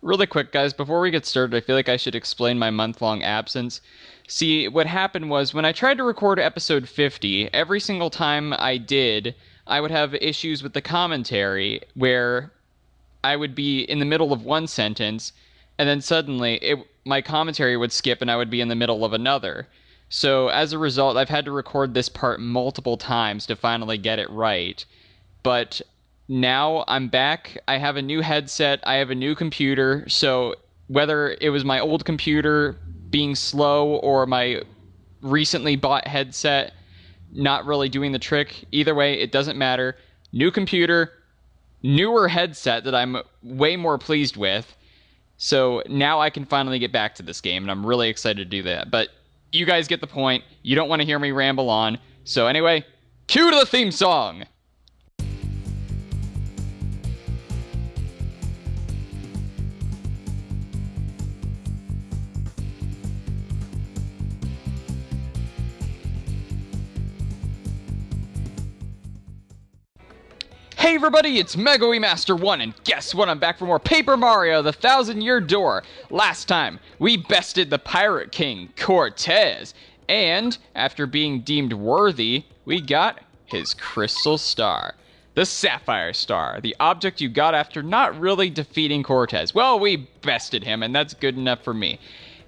really quick, guys, before we get started, I feel like I should explain my month-long absence. See, what happened was, when I tried to record episode 50, every single time I did, I would have issues with the commentary, where I would be in the middle of one sentence, and then suddenly my commentary would skip and I would be in the middle of another. So, as a result, I've had to record this part multiple times to finally get it right. But now I'm back. I have a new headset. I have a new computer. So whether it was my old computer being slow or my recently bought headset not really doing the trick, either way, it doesn't matter. New computer, newer headset that I'm way more pleased with. So now I can finally get back to this game, and I'm really excited to do that. But you guys get the point. You don't want to hear me ramble on. So anyway, cue to the theme song! Hey everybody, it's Megawee Master 1, and guess what? I'm back for more Paper Mario: The Thousand-Year Door. Last time, we bested the Pirate King, Cortez, and after being deemed worthy, we got his Crystal Star. The Sapphire Star, the object you got after not really defeating Cortez. Well, we bested him, and that's good enough for me.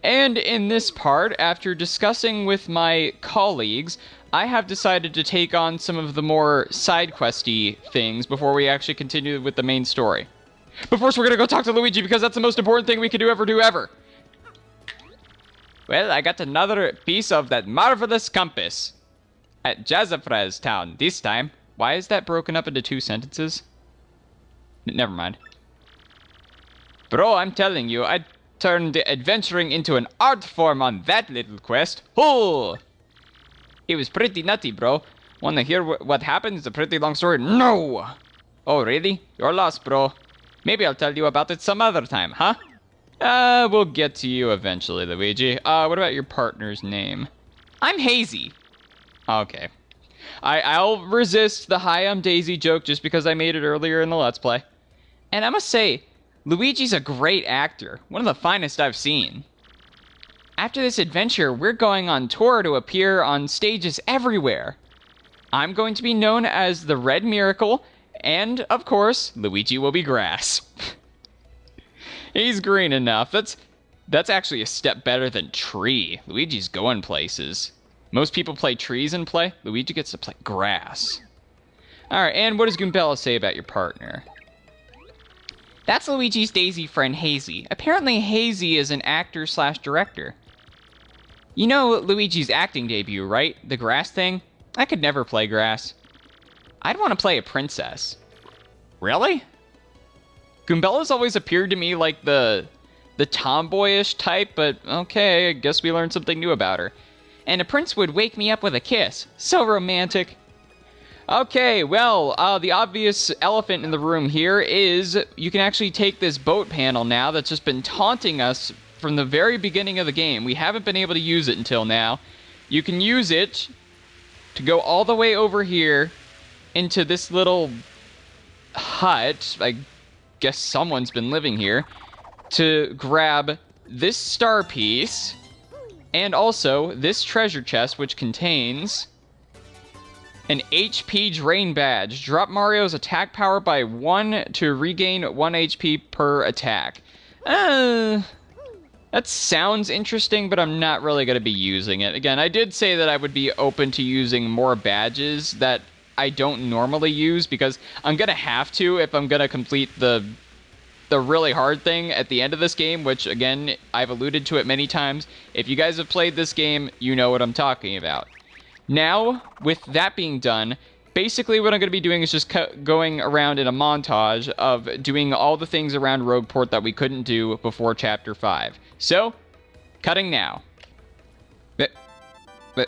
And in this part, after discussing with my colleagues, I have decided to take on some of the more side-questy things before we actually continue with the main story. But first, we're gonna go talk to Luigi, because that's the most important thing we could do ever. Well, I got another piece of that marvelous compass at Jazzafrez Town this time. Why is that broken up into two sentences? Never mind. Bro, I'm telling you, I turned adventuring into an art form on that little quest. Oh! It was pretty nutty, bro. Wanna hear what happened? It's a pretty long story. No! Oh, really? You're lost, bro. Maybe I'll tell you about it some other time, huh? We'll get to you eventually, Luigi. What about your partner's name? I'm Hazy. Okay. I'll resist the hi, I'm Daisy joke just because I made it earlier in the Let's Play. And I must say, Luigi's a great actor. One of the finest I've seen. After this adventure, we're going on tour to appear on stages everywhere. I'm going to be known as the Red Miracle, and, of course, Luigi will be grass. He's green enough. That's actually a step better than tree. Luigi's going places. Most people play trees in play. Luigi gets to play grass. Alright, and what does Goombella say about your partner? That's Luigi's Daisy friend, Hazy. Apparently, Hazy is an actor/director. You know Luigi's acting debut, right? The grass thing? I could never play grass. I'd want to play a princess. Really? Goombella's always appeared to me like the tomboyish type, but okay, I guess we learned something new about her. And a prince would wake me up with a kiss. So romantic. Okay, well, the obvious elephant in the room here is you can actually take this boat panel now that's just been taunting us from the very beginning of the game. We haven't been able to use it until now. You can use it to go all the way over here into this little hut. I guess someone's been living here. To grab this star piece and also this treasure chest, which contains an HP drain badge. Drop Mario's attack power by 1 to regain 1 HP per attack. That sounds interesting, but I'm not really going to be using it. Again, I did say that I would be open to using more badges that I don't normally use, because I'm going to have to if I'm going to complete the really hard thing at the end of this game, which, again, I've alluded to it many times. If you guys have played this game, you know what I'm talking about. Now, with that being done, basically what I'm going to be doing is just going around in a montage of doing all the things around Rogueport that we couldn't do before Chapter 5. So, cutting now.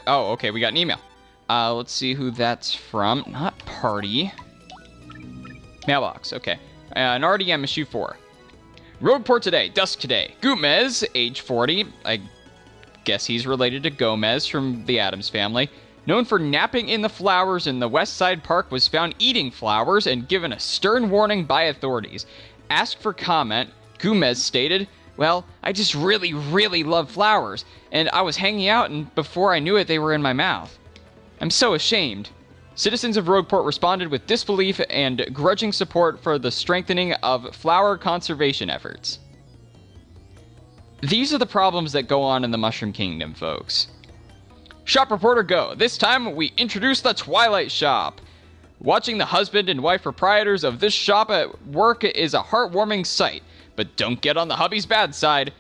Oh, okay, we got an email. Let's see who that's from. Not party. Mailbox, okay. An RDM issue 4. Rogueport today, dusk today. Gomez, age 40. I guess he's related to Gomez from the Addams Family. Known for napping in the flowers in the West Side Park, was found eating flowers and given a stern warning by authorities. Asked for comment. Gomez stated, "Well, I just really, really love flowers, and I was hanging out, and before I knew it, they were in my mouth. I'm so ashamed." Citizens of Rogueport responded with disbelief and grudging support for the strengthening of flower conservation efforts. These are the problems that go on in the Mushroom Kingdom, folks. Shop Reporter Go. This time, we introduce the Twilight Shop. Watching the husband and wife proprietors of this shop at work is a heartwarming sight, but don't get on the hubby's bad side.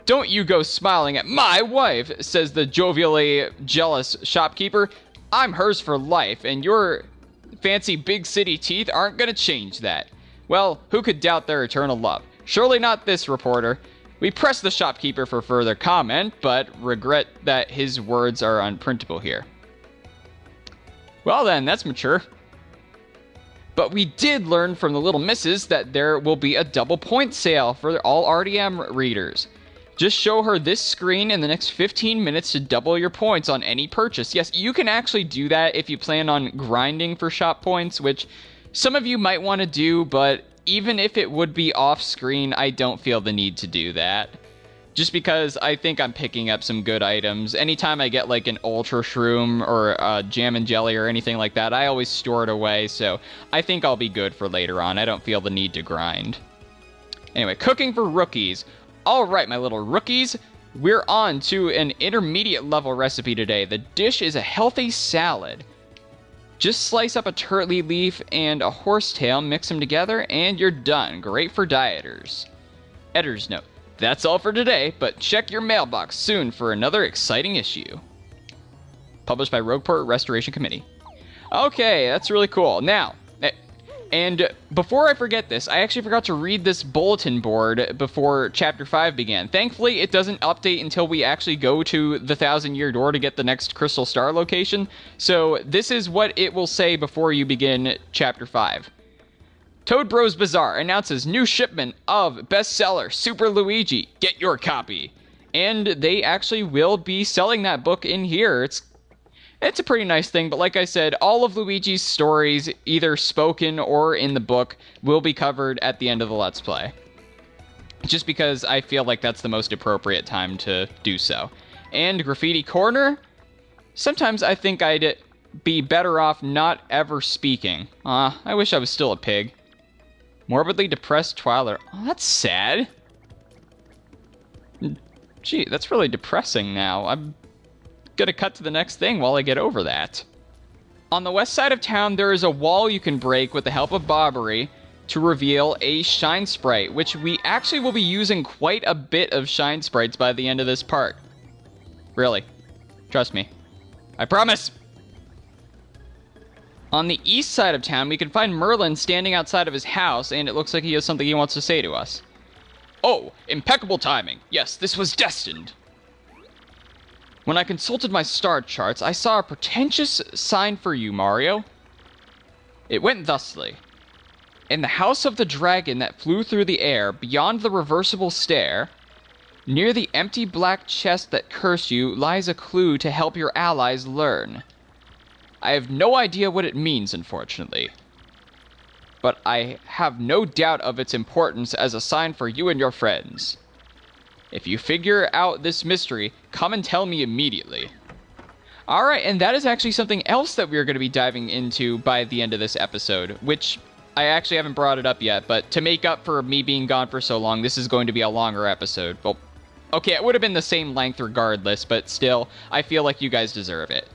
"Don't you go smiling at my wife," says the jovially jealous shopkeeper. "I'm hers for life, and your fancy big city teeth aren't gonna change that." Well, who could doubt their eternal love? Surely not this reporter. We press the shopkeeper for further comment, but regret that his words are unprintable here. Well then, that's mature. But we did learn from the Little Misses that there will be a double point sale for all RDM readers. Just show her this screen in the next 15 minutes to double your points on any purchase. Yes, you can actually do that if you plan on grinding for shop points, which some of you might want to do, but even if it would be off screen, I don't feel the need to do that. Just because I think I'm picking up some good items. Anytime I get like an Ultra Shroom or a Jam and Jelly or anything like that, I always store it away, so I think I'll be good for later on. I don't feel the need to grind. Anyway, cooking for rookies. Alright, my little rookies, we're on to an intermediate level recipe today. The dish is a healthy salad. Just slice up a turtley leaf and a horsetail, mix them together, and you're done. Great for dieters. Editor's note. That's all for today, but check your mailbox soon for another exciting issue. Published by Rogueport Restoration Committee. Okay, that's really cool. Now, and before I forget this, I actually forgot to read this bulletin board before Chapter 5 began. Thankfully, it doesn't update until we actually go to the 1,000-Year Door to get the next Crystal Star location. So this is what it will say before you begin Chapter 5. Toad Bros Bazaar announces new shipment of bestseller Super Luigi. Get your copy. And they actually will be selling that book in here. It's a pretty nice thing, but like I said, all of Luigi's stories, either spoken or in the book, will be covered at the end of the Let's Play. Just because I feel like that's the most appropriate time to do so. And Graffiti Corner? Sometimes I think I'd be better off not ever speaking. I wish I was still a pig. Morbidly depressed Twiler. Oh, that's sad. Gee, that's really depressing now. I'm gonna cut to the next thing while I get over that. On the west side of town, there is a wall you can break with the help of Bobbery to reveal a Shine Sprite, which we actually will be using quite a bit of Shine Sprites by the end of this part. Really. Trust me. I promise! On the east side of town, we can find Merlin standing outside of his house, and it looks like he has something he wants to say to us. Oh, impeccable timing. Yes, this was destined. When I consulted my star charts, I saw a portentous sign for you, Mario. It went thusly. In the house of the dragon that flew through the air, beyond the reversible stair, near the empty black chest that cursed you, lies a clue to help your allies learn. I have no idea what it means, unfortunately. But I have no doubt of its importance as a sign for you and your friends. If you figure out this mystery, come and tell me immediately. Alright, and that is actually something else that we're going to be diving into by the end of this episode, which I actually haven't brought it up yet, but to make up for me being gone for so long, this is going to be a longer episode. Well, okay, it would have been the same length regardless, but still, I feel like you guys deserve it.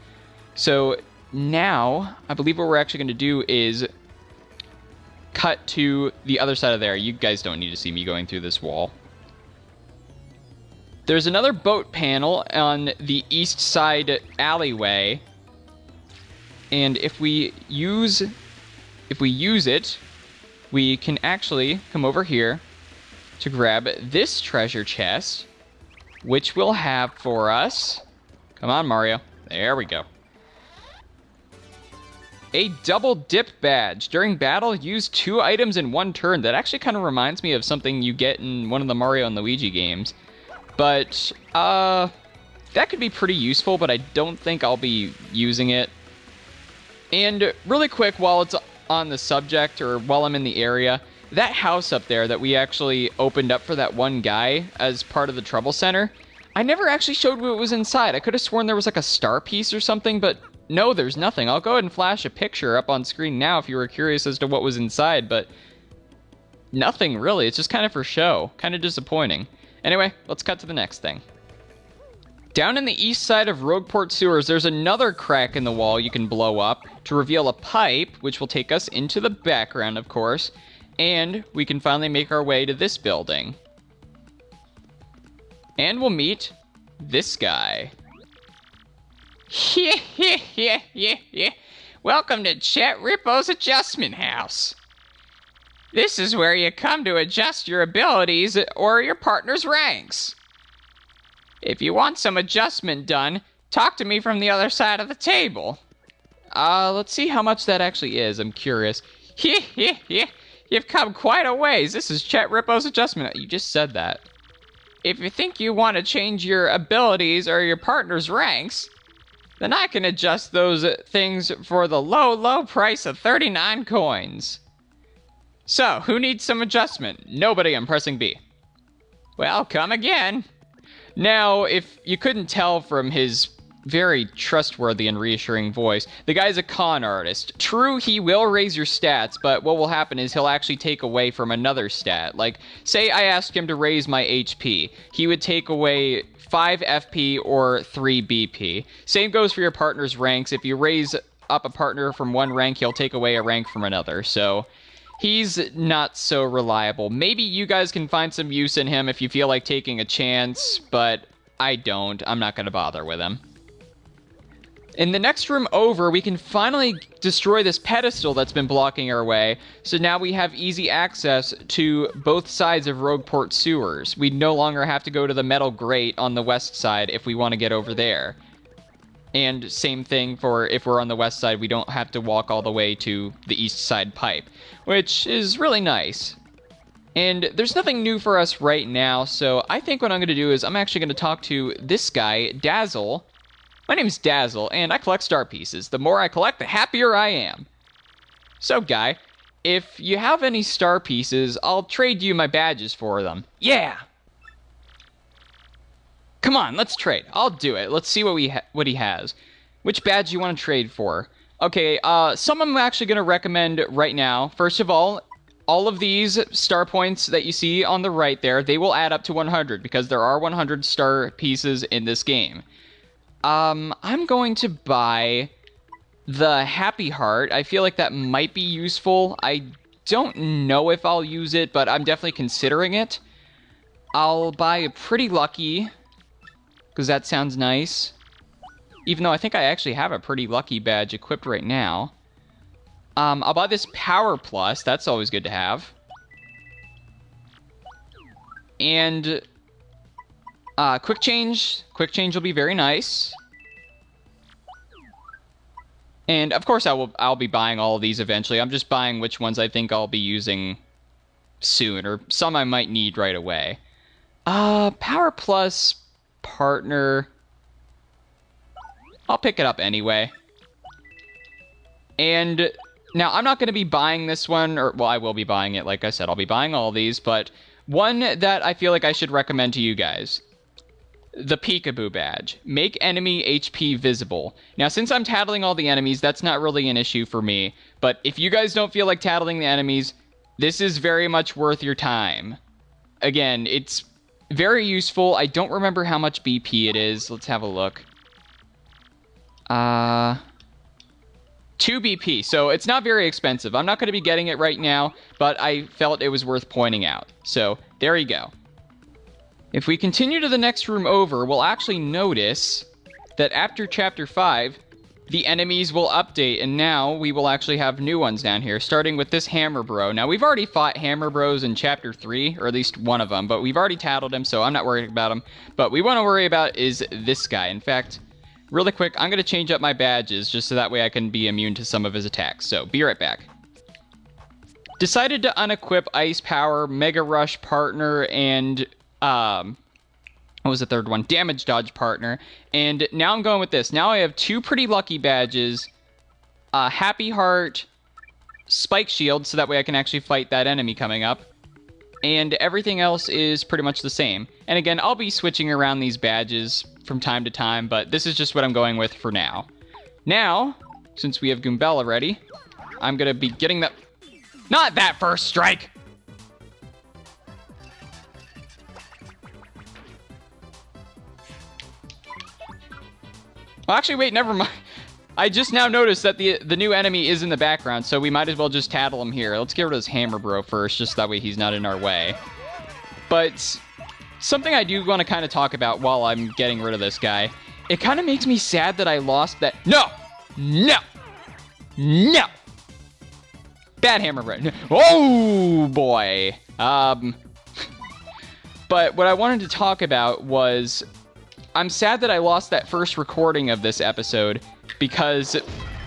So now, I believe what we're actually going to do is cut to the other side of there. You guys don't need to see me going through this wall. There's another boat panel on the east side alleyway, and if we use it, we can actually come over here to grab this treasure chest, which we'll have for us. Come on, Mario. There we go. A double dip badge. During battle, use 2 items in 1 turn. That actually kind of reminds me of something you get in one of the Mario and Luigi games. But, that could be pretty useful, but I don't think I'll be using it. And really quick, while it's on the subject, or while I'm in the area, that house up there that we actually opened up for that one guy as part of the Trouble Center, I never actually showed what was inside. I could have sworn there was like a star piece or something, but no, there's nothing. I'll go ahead and flash a picture up on screen now if you were curious as to what was inside, but nothing really. It's just kind of for show. Kind of disappointing. Anyway, let's cut to the next thing. Down in the east side of Rogueport sewers, there's another crack in the wall you can blow up to reveal a pipe, which will take us into the background, of course, and we can finally make our way to this building. And we'll meet this guy. Yeah. Welcome to Chet Rippo's Adjustment House. This is where you come to adjust your abilities or your partner's ranks. If you want some adjustment done, talk to me from the other side of the table. Let's see how much that actually is. I'm curious. Yeah. You've come quite a ways. This is Chet Rippo's Adjustment. You just said that. If you think you want to change your abilities or your partner's ranks, then I can adjust those things for the low price of 39 coins. So, who needs some adjustment? Nobody. I'm pressing B. Well, come again. Now, if you couldn't tell from his very trustworthy and reassuring voice, the guy's a con artist. True, he will raise your stats, but what will happen is he'll actually take away from another stat. Like, say I asked him to raise my HP. He would take away 5 FP or 3 BP. Same goes for your partner's ranks. If you raise up a partner from one rank, he'll take away a rank from another. So, he's not so reliable. Maybe you guys can find some use in him if you feel like taking a chance, but I don't. I'm not going to bother with him. In the next room over, we can finally destroy this pedestal that's been blocking our way, so now we have easy access to both sides of Rogueport sewers. We no longer have to go to the metal grate on the west side if we want to get over there. And same thing for if we're on the west side, we don't have to walk all the way to the east side pipe, which is really nice. And there's nothing new for us right now, so I think what I'm going to do is I'm actually going to talk to this guy, Dazzle. My name's Dazzle, and I collect star pieces. The more I collect, the happier I am. So, guy, if you have any star pieces, I'll trade you my badges for them. Yeah! Come on, let's trade. I'll do it. Let's see what he has. Which badge you want to trade for? Okay, some I'm actually going to recommend right now. First of all of these star points that you see on the right there, they will add up to 100 because there are 100 star pieces in this game. I'm going to buy the Happy Heart. I feel like that might be useful. I don't know if I'll use it, but I'm definitely considering it. I'll buy a Pretty Lucky, because that sounds nice. Even though I think I actually have a Pretty Lucky badge equipped right now. I'll buy this Power Plus. That's always good to have. And Quick Change. Quick Change will be very nice. And of course I'll be buying all of these eventually. I'm just buying which ones I think I'll be using soon, or some I might need right away. Power Plus Partner. I'll pick it up anyway. And now I'm not going to be buying this one, or well, I will be buying it. Like I said, I'll be buying all of these, but one that I feel like I should recommend to you guys. The Peekaboo badge. Make enemy HP visible. Now, since I'm tattling all the enemies, that's not really an issue for me. But if you guys don't feel like tattling the enemies, this is very much worth your time. Again, it's very useful. I don't remember how much BP it is. Let's have a look. 2 BP, so it's not very expensive. I'm not going to be getting it right now, but I felt it was worth pointing out. So, there you go. If we continue to the next room over, we'll actually notice that after Chapter 5, the enemies will update, and now we will actually have new ones down here, starting with this Hammer Bro. Now, we've already fought Hammer Bros in Chapter 3, or at least one of them, but we've already tattled him, so I'm not worried about him. But we want to worry about is this guy. In fact, really quick, I'm going to change up my badges, just so that way I can be immune to some of his attacks. So, be right back. Decided to unequip Ice Power, Mega Rush Partner, and what was the third one? Damage Dodge Partner. And now I'm going with this. Now I have 2 Pretty Lucky badges, Happy Heart, spike shield so that way I can actually fight that enemy coming up. And everything else is pretty much the same. And again, I'll be switching around these badges from time to time, but this is just what I'm going with for now. Now, since we have Goombella ready, I'm gonna be getting that... Not that first strike! Well, actually, wait, never mind. I just now noticed that the new enemy is in the background, so we might as well just tattle him here. Let's get rid of this Hammer Bro first, just that way he's not in our way. But something I do want to kind of talk about while I'm getting rid of this guy, it kind of makes me sad that I lost that... No! No! No! Bad Hammer Bro. Oh, boy. But what I wanted to talk about was... I'm sad that I lost that first recording of this episode because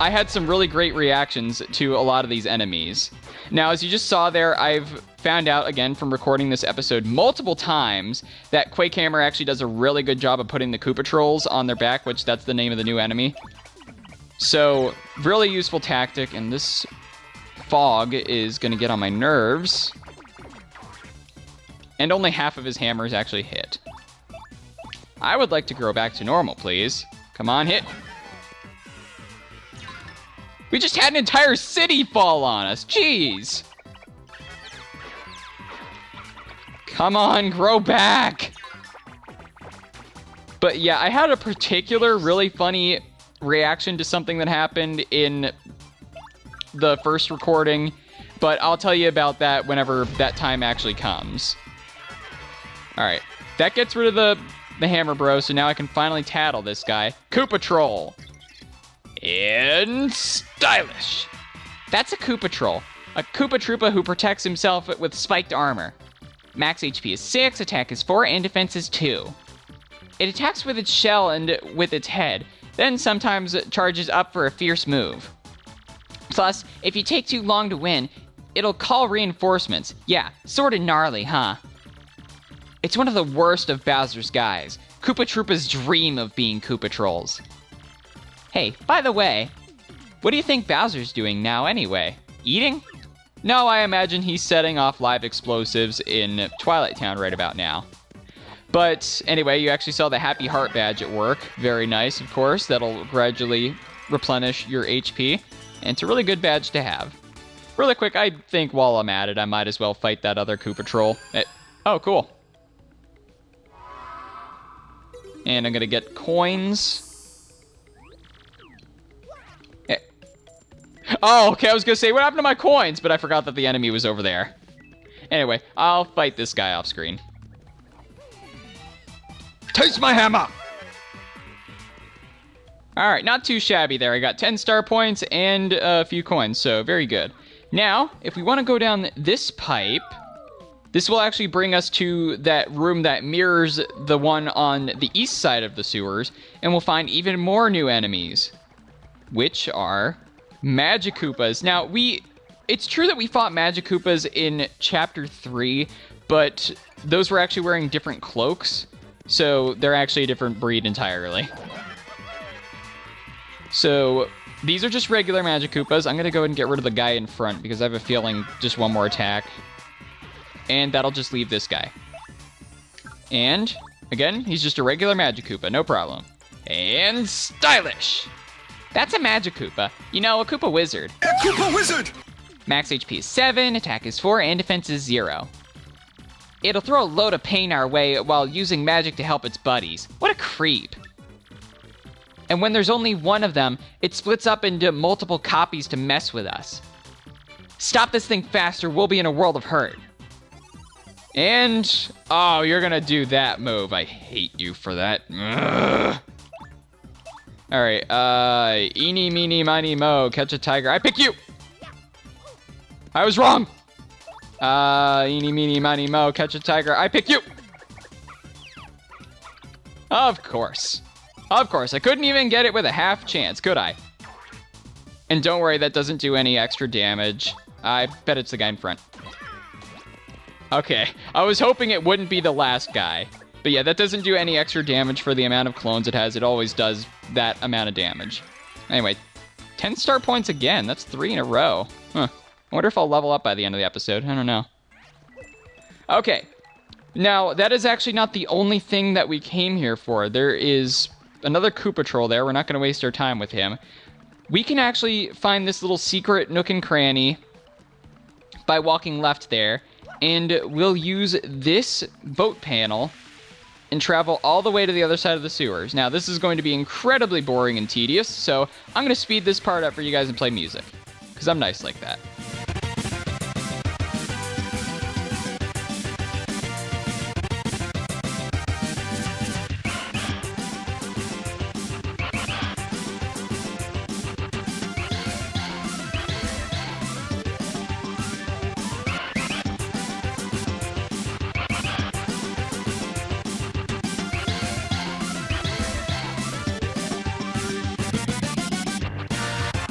I had some really great reactions to a lot of these enemies. Now, as you just saw there, I've found out, again, from recording this episode multiple times, that Quake Hammer actually does a really good job of putting the Koopa Trolls on their back, which that's the name of the new enemy. So, really useful tactic, and this fog is going to get on my nerves. And only half of his hammers actually hit. I would like to grow back to normal, please. Come on, hit. We just had an entire city fall on us. Jeez. Come on, grow back. But yeah, I had a particular really funny reaction to something that happened in the first recording, but I'll tell you about that whenever that time actually comes. All right, that gets rid of the Hammer Bro, so now I can finally tattle this guy. Koopa Troll. And stylish. That's a Koopa Troll. A Koopa Troopa who protects himself with spiked armor. Max HP is 6, attack is 4, and defense is 2. It attacks with its shell and with its head, then sometimes charges up for a fierce move. Plus, if you take too long to win, it'll call reinforcements. Yeah, sorta gnarly, huh? It's one of the worst of Bowser's guys. Koopa Troopas dream of being Koopa Trolls. Hey, by the way, what do you think Bowser's doing now anyway? Eating? No, I imagine he's setting off live explosives in Twilight Town right about now. But anyway, you actually saw the Happy Heart badge at work. Very nice, of course. That'll gradually replenish your HP. And it's a really good badge to have. Really quick, I think while I'm at it, I might as well fight that other Koopa Troll. Oh, cool. And I'm gonna get coins. Oh, okay, I was gonna say, what happened to my coins? But I forgot that the enemy was over there. Anyway, I'll fight this guy off screen. Taste my hammer! Alright, not too shabby there. I got 10 star points and a few coins, so very good. Now, if we want to go down this pipe, this will actually bring us to that room that mirrors the one on the east side of the sewers, and we'll find even more new enemies, which are Magikoopas. Now, it's true that we fought Magikoopas in Chapter 3, but those were actually wearing different cloaks, so they're actually a different breed entirely. So, these are just regular Magikoopas. I'm going to go ahead and get rid of the guy in front, because I have a feeling just one more attack. And that'll just leave this guy. And, again, he's just a regular Magikoopa, no problem. And stylish! That's a Magikoopa. You know, a Koopa Wizard. A Koopa Wizard! Max HP is 7, attack is 4, and defense is 0. It'll throw a load of pain our way while using magic to help its buddies. What a creep. And when there's only one of them, it splits up into multiple copies to mess with us. Stop this thing faster, we'll be in a world of hurt. And, oh, you're gonna do that move. I hate you for that. Ugh. All right, eeny, meeny, miny, mo, catch a tiger. I pick you! I was wrong! Eeny, meeny, miny, mo, catch a tiger. I pick you! Of course. Of course, I couldn't even get it with a half chance, could I? And don't worry, that doesn't do any extra damage. I bet it's the guy in front. Okay, I was hoping it wouldn't be the last guy. But yeah, that doesn't do any extra damage for the amount of clones it has. It always does that amount of damage. Anyway, 10 star points again. That's 3 in a row. Huh. I wonder if I'll level up by the end of the episode. I don't know. Okay. Now, that is actually not the only thing that we came here for. There is another Koopa Troll there. We're not going to waste our time with him. We can actually find this little secret nook and cranny by walking left there. And we'll use this boat panel and travel all the way to the other side of the sewers. Now, this is going to be incredibly boring and tedious, so I'm going to speed this part up for you guys and play music. Because I'm nice like that.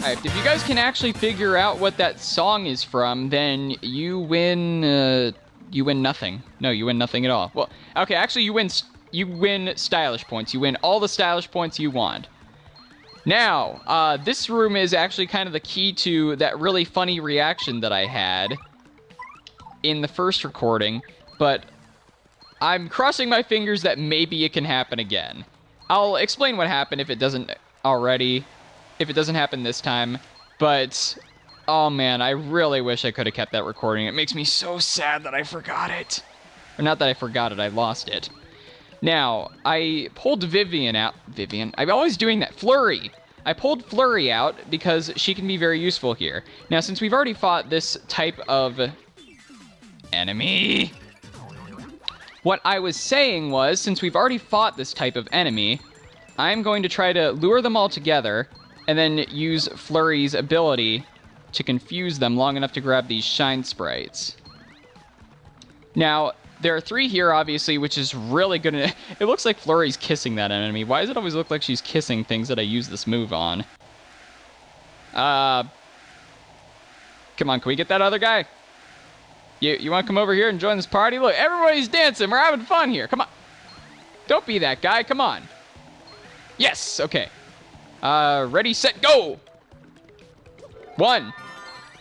Alright, if you guys can actually figure out what that song is from, then you win nothing. No, you win nothing at all. Well, okay, actually you win stylish points. You win all the stylish points you want. Now, this room is actually kind of the key to that really funny reaction that I had in the first recording, but I'm crossing my fingers that maybe it can happen again. I'll explain what happened if it doesn't already. If it doesn't happen this time, but, oh man, I really wish I could have kept that recording. It makes me so sad that I forgot it. Or not that I forgot it, I lost it. Now, I pulled Vivian out. I'm always doing that. Flurry! I pulled Flurry out because she can be very useful here. Now, since we've already fought this type of enemy, what I was saying was, since we've already fought this type of enemy, I'm going to try to lure them all together and then use Flurry's ability to confuse them long enough to grab these shine sprites. Now, there are 3 here, obviously, which is really good. It looks like Flurry's kissing that enemy. Why does it always look like she's kissing things that I use this move on? Come on, can we get that other guy? You want to come over here and join this party? Look, everybody's dancing. We're having fun here. Come on. Don't be that guy. Come on. Yes, okay. Ready, set, go! 1,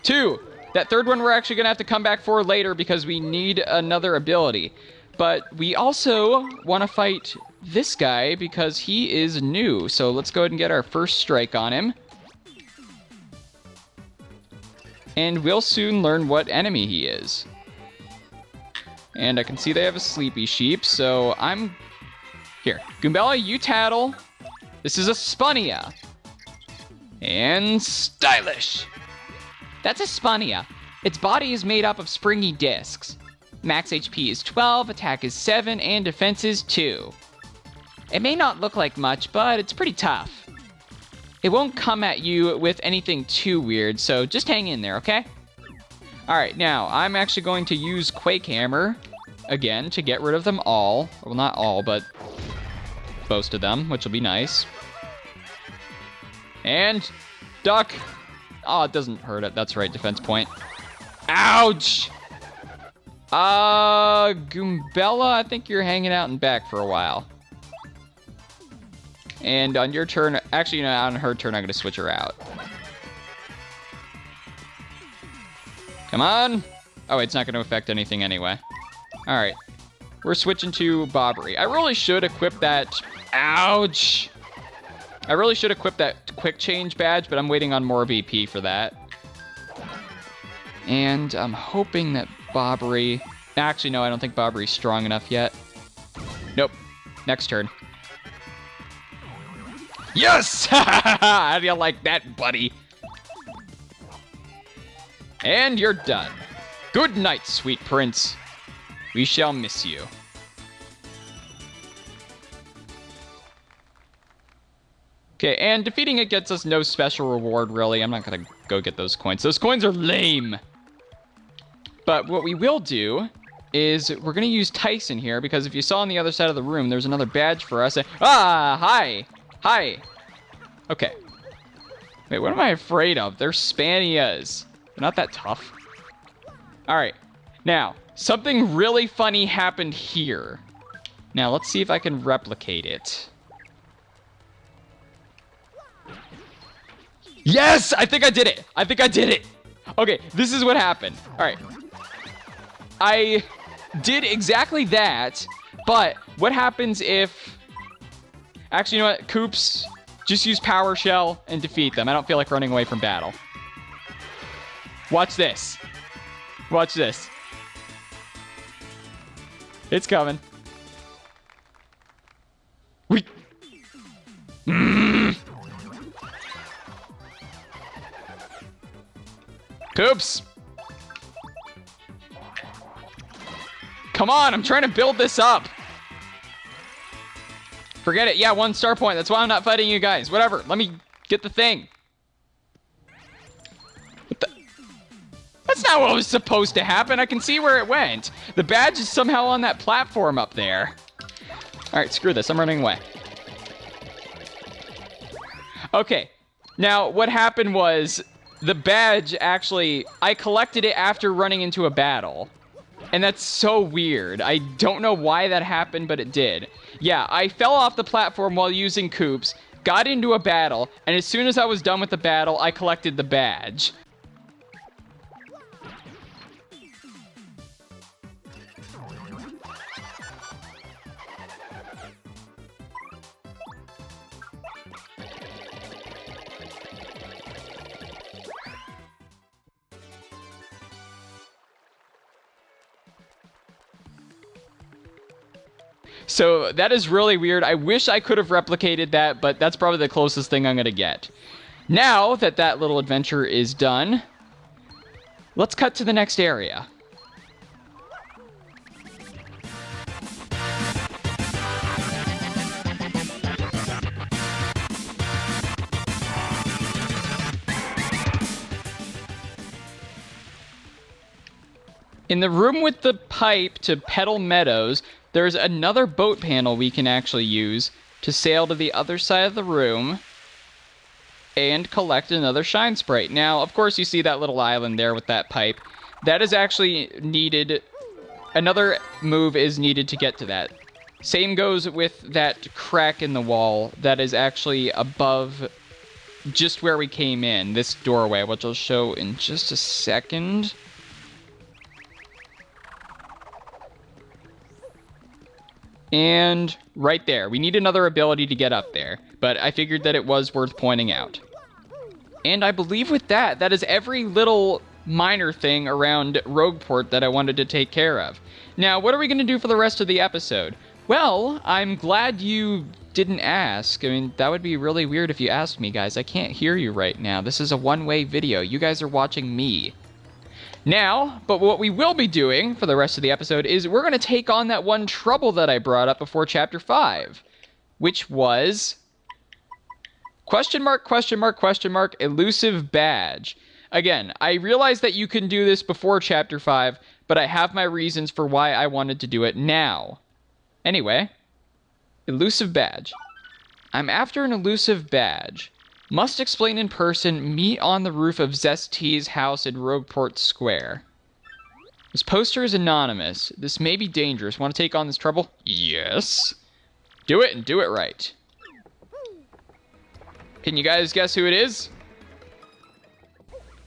2. That third one we're actually going to have to come back for later because we need another ability. But we also want to fight this guy because he is new. So let's go ahead and get our first strike on him. And we'll soon learn what enemy he is. And I can see they have a sleepy sheep, so I'm... Here, Goombella, you tattle. This is a Spunnia. And stylish. That's a Spunnia. Its body is made up of springy discs. Max HP is 12, attack is 7, and defense is 2. It may not look like much, but it's pretty tough. It won't come at you with anything too weird, so just hang in there, okay? Alright, now, I'm actually going to use Quake Hammer, again, to get rid of them all. Well, not all, but most of them, which will be nice. And duck. Oh, it doesn't hurt it. That's right, defense point. Ouch! Goombella, I think you're hanging out in back for a while. And on your turn, actually, you know, on her turn, I'm going to switch her out. Come on. Oh, it's not going to affect anything anyway. All right. We're switching to Bobbery. I really should equip that... Ouch! I really should equip that quick change badge, but I'm waiting on more VP for that. And I'm hoping that Bobbery... Actually, no, I don't think Bobbery's strong enough yet. Nope. Next turn. Yes! How do you like that, buddy? And you're done. Good night, sweet prince. We shall miss you. Okay, and defeating it gets us no special reward, really. I'm not gonna go get those coins. Those coins are lame. But what we will do is we're gonna use Tyson here, because if you saw on the other side of the room, there's another badge for us. Ah, hi. Hi. Okay. Wait, what am I afraid of? They're Spanias. They're not that tough. Alright. Now, something really funny happened here. Now, let's see if I can replicate it. Yes! I think I did it! I think I did it! Okay, this is what happened. All right. I did exactly that, but what happens if... Actually, you know what? Coops, just use Power Shell and defeat them. I don't feel like running away from battle. Watch this. Watch this. It's coming. We... Coops! Come on, I'm trying to build this up. Forget it. Yeah, 1 star point. That's why I'm not fighting you guys. Whatever. Let me get the thing. What the? That's not what was supposed to happen. I can see where it went. The badge is somehow on that platform up there. All right, screw this. I'm running away. Okay. Now, what happened was the badge actually... I collected it after running into a battle. And that's so weird. I don't know why that happened, but it did. Yeah, I fell off the platform while using Coops, got into a battle, and as soon as I was done with the battle, I collected the badge. So that is really weird. I wish I could have replicated that, but that's probably the closest thing I'm going to get. Now that that little adventure is done, let's cut to the next area. In the room with the pipe to Petal Meadows, there's another boat panel we can actually use to sail to the other side of the room and collect another Shine Sprite. Now, of course, you see that little island there with that pipe. That is actually needed. Another move is needed to get to that. Same goes with that crack in the wall that is actually above just where we came in, this doorway, which I'll show in just a second. And right there. We need another ability to get up there, but I figured that it was worth pointing out. And I believe with that, that is every little minor thing around Rogueport that I wanted to take care of. Now, what are we going to do for the rest of the episode? Well, I'm glad you didn't ask. I mean, that would be really weird if you asked me, guys. I can't hear you right now. This is a one-way video. You guys are watching me. Now, but what we will be doing for the rest of the episode is we're going to take on that one trouble that I brought up before Chapter 5, which was... question mark, elusive badge. Again, I realize that you can do this before Chapter 5, but I have my reasons for why I wanted to do it now. Anyway, elusive badge. I'm after an elusive badge. Must explain in person, meet on the roof of Zest's house in Rogueport Square. This poster is anonymous. This may be dangerous. Want to take on this trouble? Yes. Do it and do it right. Can you guys guess who it is?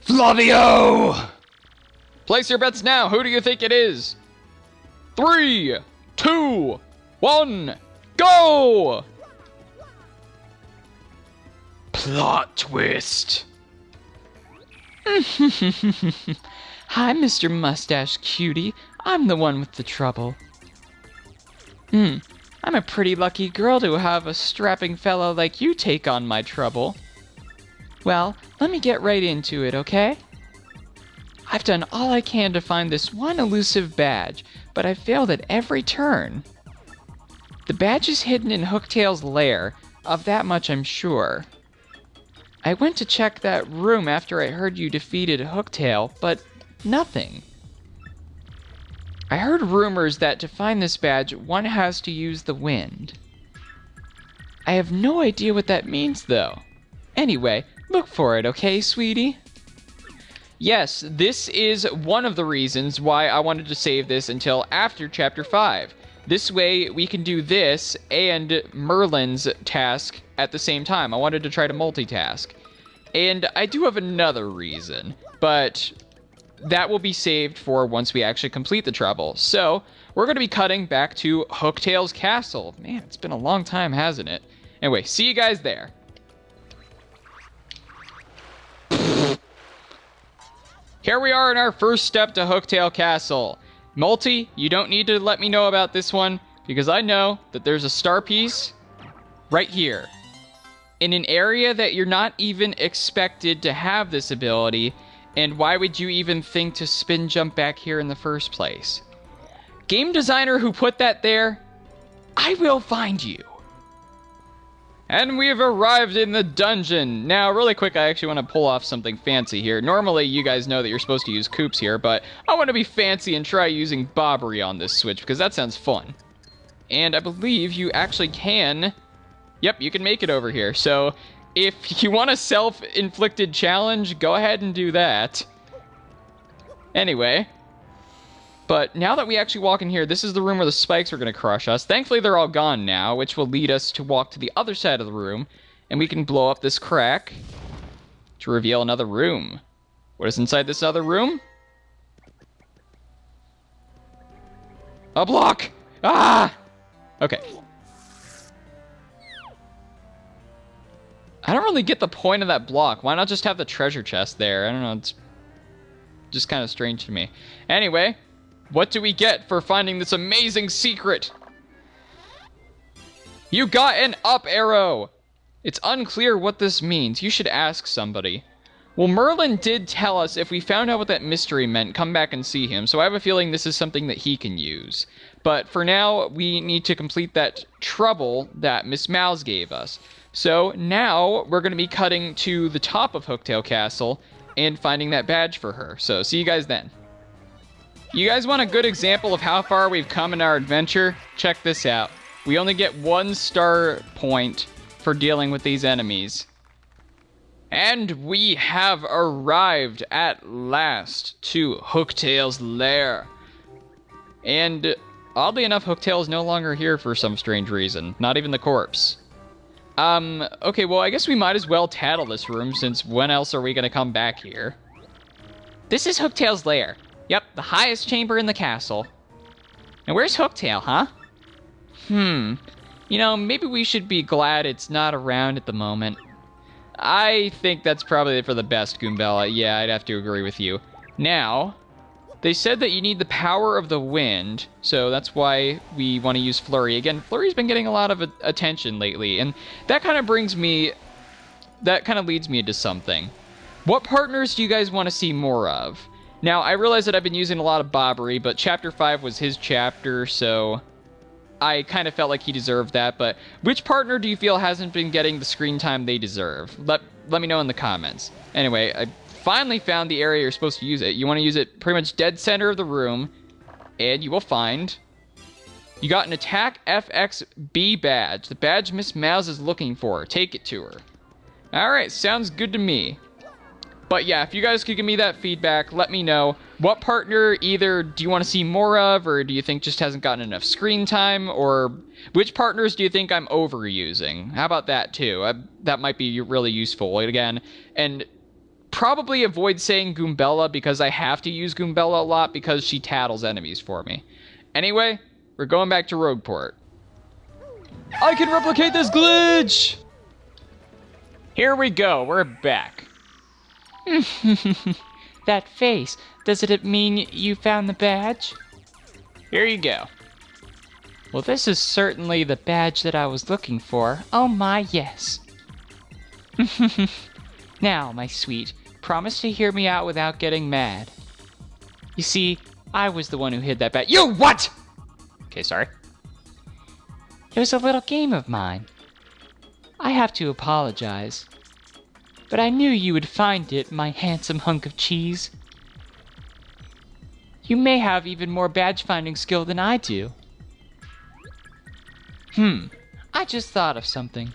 Flavio! Place your bets now. Who do you think it is? 3, 2, 1, go! Plot twist. Hi, Mr. Mustache Cutie. I'm the one with the trouble. I'm a pretty lucky girl to have a strapping fellow like you take on my trouble. Well, let me get right into it, okay? I've done all I can to find this one elusive badge, but I've failed at every turn. The badge is hidden in Hooktail's lair, of that much I'm sure. I went to check that room after I heard you defeated Hooktail, but nothing. I heard rumors that to find this badge, one has to use the wind. I have no idea what that means, though. Anyway, look for it, okay, sweetie? Yes, this is one of the reasons why I wanted to save this until after Chapter 5. This way, we can do this and Merlin's task at the same time. I wanted to try to multitask. And I do have another reason. but that will be saved for once we actually complete the trouble. So we're going to be cutting back to Hooktail's castle. Man, it's been a long time, hasn't it? Anyway, see you guys there. Here we are in our first step to Hooktail Castle. Multi, you don't need to let me know about this one, because I know that there's a star piece right here. In an area that you're not even expected to have this ability, and why would you even think to spin jump back here in the first place? Game designer who put that there, I will find you. And we've arrived in the dungeon. Now, really quick, I actually want to pull off something fancy here. Normally, you guys know that you're supposed to use coops here, but I want to be fancy and try using bobbery on this switch, because that sounds fun. And I believe you actually can... Yep, you can make it over here. So, if you want a self-inflicted challenge, go ahead and do that. Anyway... But now that we actually walk in here, this is the room where the spikes are going to crush us. Thankfully, they're all gone now, which will lead us to walk to the other side of the room, and we can blow up this crack to reveal another room. What is inside this other room? A block! Ah! Okay. I don't really get the point of that block. Why not just have the treasure chest there? I don't know, it's just kind of strange to me. Anyway... What do we get for finding this amazing secret? You got an up arrow! It's unclear what this means. You should ask somebody. Well, Merlin did tell us if we found out what that mystery meant, come back and see him. So I have a feeling this is something that he can use. But for now, we need to complete that trouble that Miss Mouse gave us. So now we're going to be cutting to the top of Hooktail Castle and finding that badge for her. So see you guys then. You guys want a good example of how far we've come in our adventure? Check this out. We only get 1 star point for dealing with these enemies. And we have arrived at last to Hooktail's lair. And oddly enough, Hooktail is no longer here for some strange reason. Not even the corpse. Okay, well, I guess we might as well tattle this room, since when else are we going to come back here? This is Hooktail's lair. Yep, the highest chamber in the castle. And where's Hooktail, huh? You know, maybe we should be glad it's not around at the moment. I think that's probably for the best, Goombella. Yeah, I'd have to agree with you. Now, they said that you need the power of the wind, so that's why we want to use Flurry. Again, Flurry's been getting a lot of attention lately, and that kind of leads me into something. What partners do you guys want to see more of? Now, I realize that I've been using a lot of Bobbery, but Chapter 5 was his chapter, so I kind of felt like he deserved that. But which partner do you feel hasn't been getting the screen time they deserve? Let me know in the comments. Anyway, I finally found the area you're supposed to use it. You want to use it pretty much dead center of the room, and you will find you got an Attack FXB badge, the badge Miss Mouse is looking for. Take it to her. Alright, sounds good to me. But yeah, if you guys could give me that feedback, let me know. What partner either do you want to see more of, or do you think just hasn't gotten enough screen time, or which partners do you think I'm overusing? How about that too? That might be really useful again. And probably avoid saying Goombella, because I have to use Goombella a lot because she tattles enemies for me. Anyway, we're going back to Rogueport. I can replicate this glitch! Here we go, we're back. That face, does it mean you found the badge? Here you go. Well, this is certainly the badge that I was looking for. Oh my, yes. Now, my sweet, promise to hear me out without getting mad. You see, I was the one who hid that badge. You what? Okay, sorry. It was a little game of mine. I have to apologize. But I knew you would find it, my handsome hunk of cheese. You may have even more badge-finding skill than I do. I just thought of something.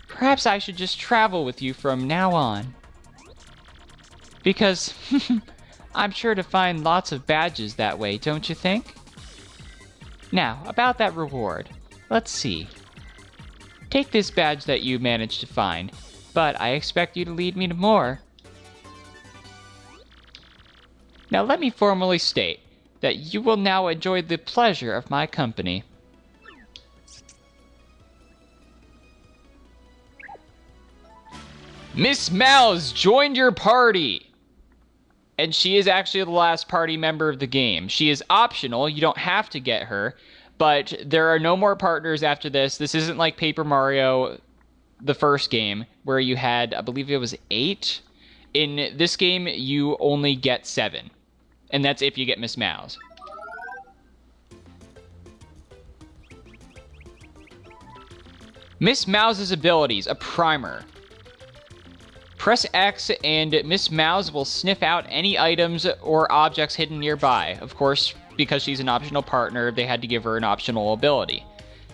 Perhaps I should just travel with you from now on. Because I'm sure to find lots of badges that way, don't you think? Now, about that reward. Let's see. Take this badge that you managed to find. But I expect you to lead me to more. Now let me formally state that you will now enjoy the pleasure of my company. Miss Mouse joined your party! And she is actually the last party member of the game. She is optional, you don't have to get her, but there are no more partners after this. This isn't like Paper Mario, the first game, where you had, I believe it was 8. In this game, you only get 7. And that's if you get Miss Mouse. Miss Mouse's abilities, a primer. Press X and Miss Mouse will sniff out any items or objects hidden nearby. Of course, because she's an optional partner, they had to give her an optional ability.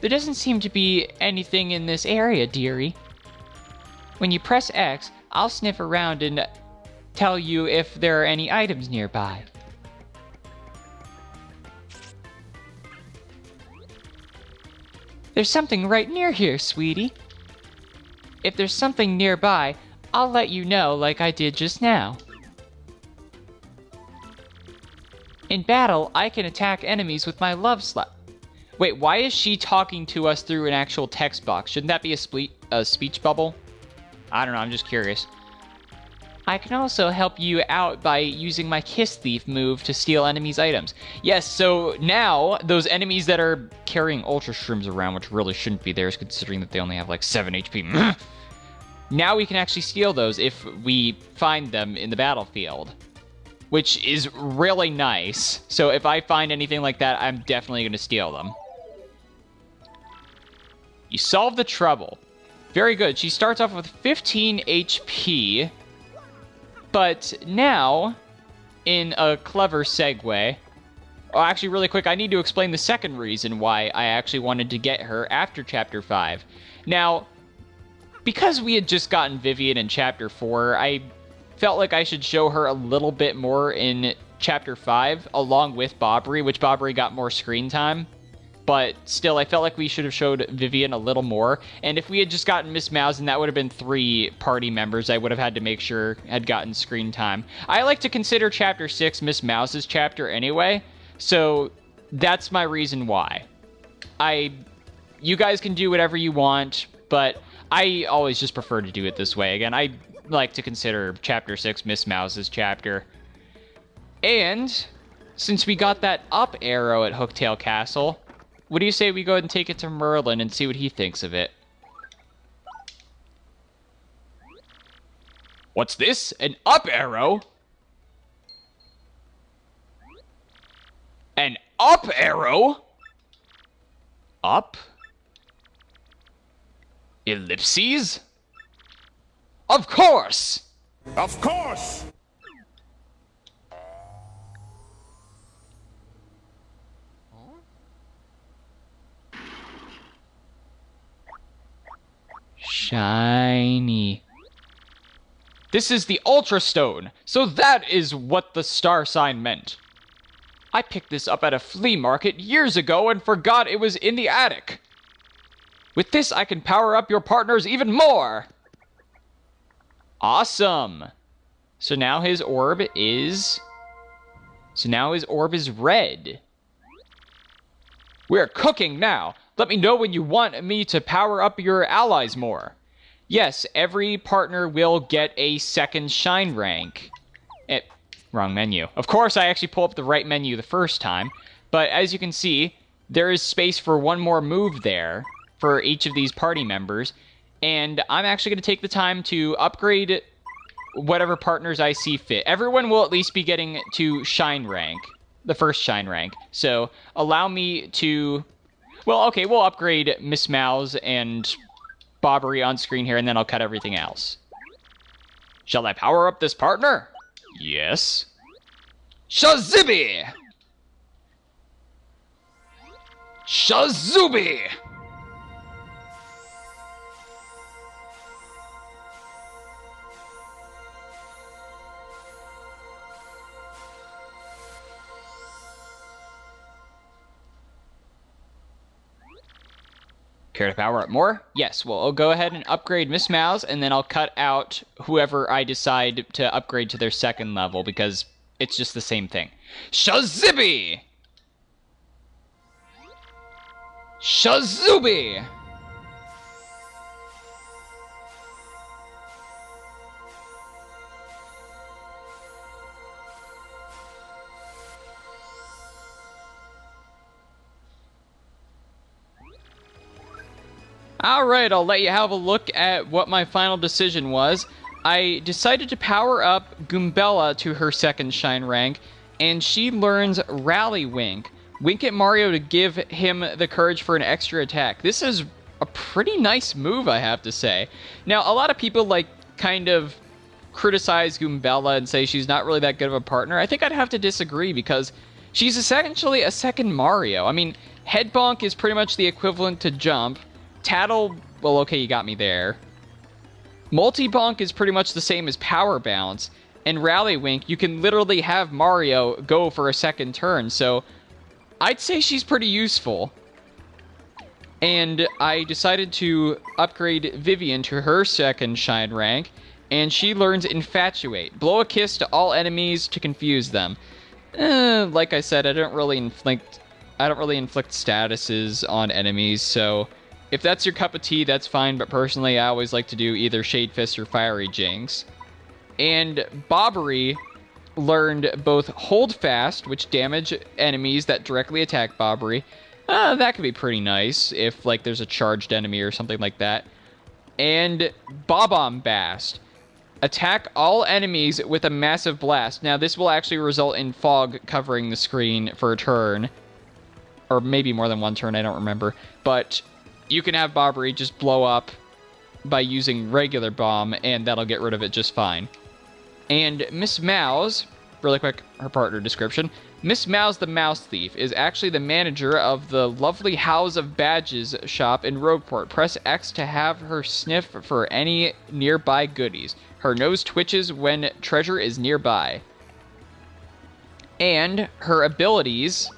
There doesn't seem to be anything in this area, dearie. When you press X, I'll sniff around and tell you if there are any items nearby. There's something right near here, sweetie. If there's something nearby, I'll let you know like I did just now. In battle, I can attack enemies with my love slap. Wait, why is she talking to us through an actual text box? Shouldn't that be a speech bubble? I don't know, I'm just curious. I can also help you out by using my Kiss Thief move to steal enemies' items. Yes, so now, those enemies that are carrying Ultra Shrooms around, which really shouldn't be theirs considering that they only have like 7 HP. Now we can actually steal those if we find them in the battlefield, which is really nice. So if I find anything like that, I'm definitely going to steal them. You solved the trouble. Very good. She starts off with 15 HP, but now, in a clever segue... Oh, actually, really quick, I need to explain the second reason why I actually wanted to get her after Chapter 5. Now, because we had just gotten Vivian in Chapter 4, I felt like I should show her a little bit more in Chapter 5, along with Bobbery, which Bobbery got more screen time. But still, I felt like we should have showed Vivian a little more. And if we had just gotten Miss Mouse, and that would have been 3 party members, I would have had to make sure had gotten screen time. I like to consider Chapter 6 Miss Mouse's chapter anyway, so that's my reason why. You guys can do whatever you want, but I always just prefer to do it this way. Again, I like to consider Chapter 6 Miss Mouse's chapter. And since we got that up arrow at Hooktail Castle, what do you say we go ahead and take it to Merlin and see what he thinks of it? What's this? An up arrow? An up arrow? Up? Ellipses? Of course! Of course! Shiny. This is the Ultra Stone, so that is what the star sign meant. I picked this up at a flea market years ago and forgot it was in the attic. With this, I can power up your partners even more. Awesome. So now his orb is red. We're cooking now. Let me know when you want me to power up your allies more. Yes, every partner will get a second shine rank. Wrong menu. Of course, I actually pulled up the right menu the first time, but as you can see, there is space for one more move there for each of these party members, and I'm actually going to take the time to upgrade whatever partners I see fit. Everyone will at least be getting to shine rank, the first shine rank, so allow me to... Well, okay, we'll upgrade Miss Mouse and Bobbery on screen here, and then I'll cut everything else. Shall I power up this partner? Yes. Shazibby! Shazubi! Care to power up more? Yes, well, I'll go ahead and upgrade Miss Mouse, and then I'll cut out whoever I decide to upgrade to their second level, because It's just the same thing. Shazibby! Shazubi! Alright, I'll let you have a look at what my final decision was. I decided to power up Goombella to her 2nd Shine rank, and she learns Rally Wink. Wink at Mario to give him the courage for an extra attack. This is a pretty nice move, I have to say. Now, a lot of people, like, kind of criticize Goombella and say she's not really that good of a partner. I think I'd have to disagree, because she's essentially a second Mario. I mean, Head Bonk is pretty much the equivalent to Jump. Tattle, well, okay, you got me there. Multi-Bonk is pretty much the same as Power Bounce. And Rally Wink, you can literally have Mario go for a 2nd turn, so I'd say she's pretty useful. And I decided to upgrade Vivian to her 2nd Shine rank, and she learns Infatuate. Blow a kiss to all enemies to confuse them. Like I said, I don't really inflict statuses on enemies, so if that's your cup of tea, that's fine, but personally, I always like to do either Shade Fist or Fiery Jinx. And Bobbery learned both Hold Fast, which damage enemies that directly attack Bobbery. That could be pretty nice if, like, there's a charged enemy or something like that. And Bob-Omb-Bast. Attack all enemies with a massive blast. Now, this will actually result in fog covering the screen for a turn. Or maybe more than one turn, I don't remember. But you can have Bobbery just blow up by using regular bomb, and that'll get rid of it just fine. And Miss Mouse, really quick, her partner description. Miss Mouse the Mouse Thief is actually the manager of the lovely House of Badges shop in Rogueport. Press X to have her sniff for any nearby goodies. Her nose twitches when treasure is nearby. And her abilities: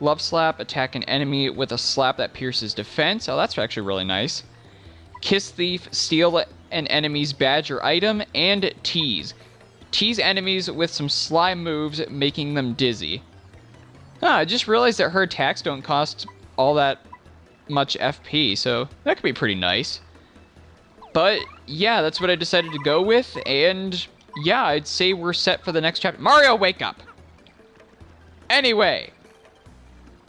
Love Slap, attack an enemy with a slap that pierces defense. Oh, that's actually really nice. Kiss Thief, steal an enemy's badge or item. And Tease. Tease enemies with some sly moves, making them dizzy. I just realized that her attacks don't cost all that much FP, so that could be pretty nice. But yeah, that's what I decided to go with, and yeah, I'd say we're set for the next chapter. Mario, wake up! Anyway,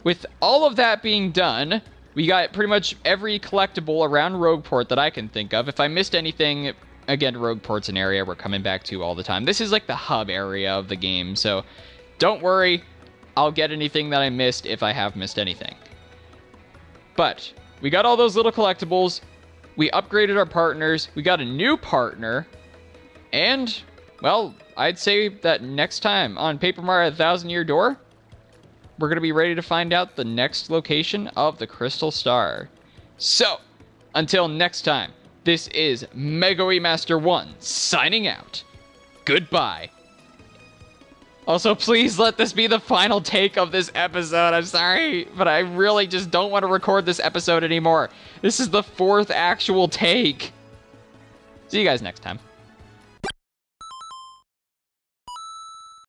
with all of that being done, we got pretty much every collectible around Rogueport that I can think of. If I missed anything, again, Rogueport's an area we're coming back to all the time. This is like the hub area of the game, so don't worry. I'll get anything that I missed if I have missed anything. But we got all those little collectibles. We upgraded our partners. We got a new partner. And, well, I'd say that next time on Paper Mario: The Thousand-Year Door, we're going to be ready to find out the next location of the Crystal Star. So, until next time, this is Mega Master 1 signing out. Goodbye. Also, please let this be the final take of this episode. I'm sorry, but I really just don't want to record this episode anymore. This is the 4th actual take. See you guys next time.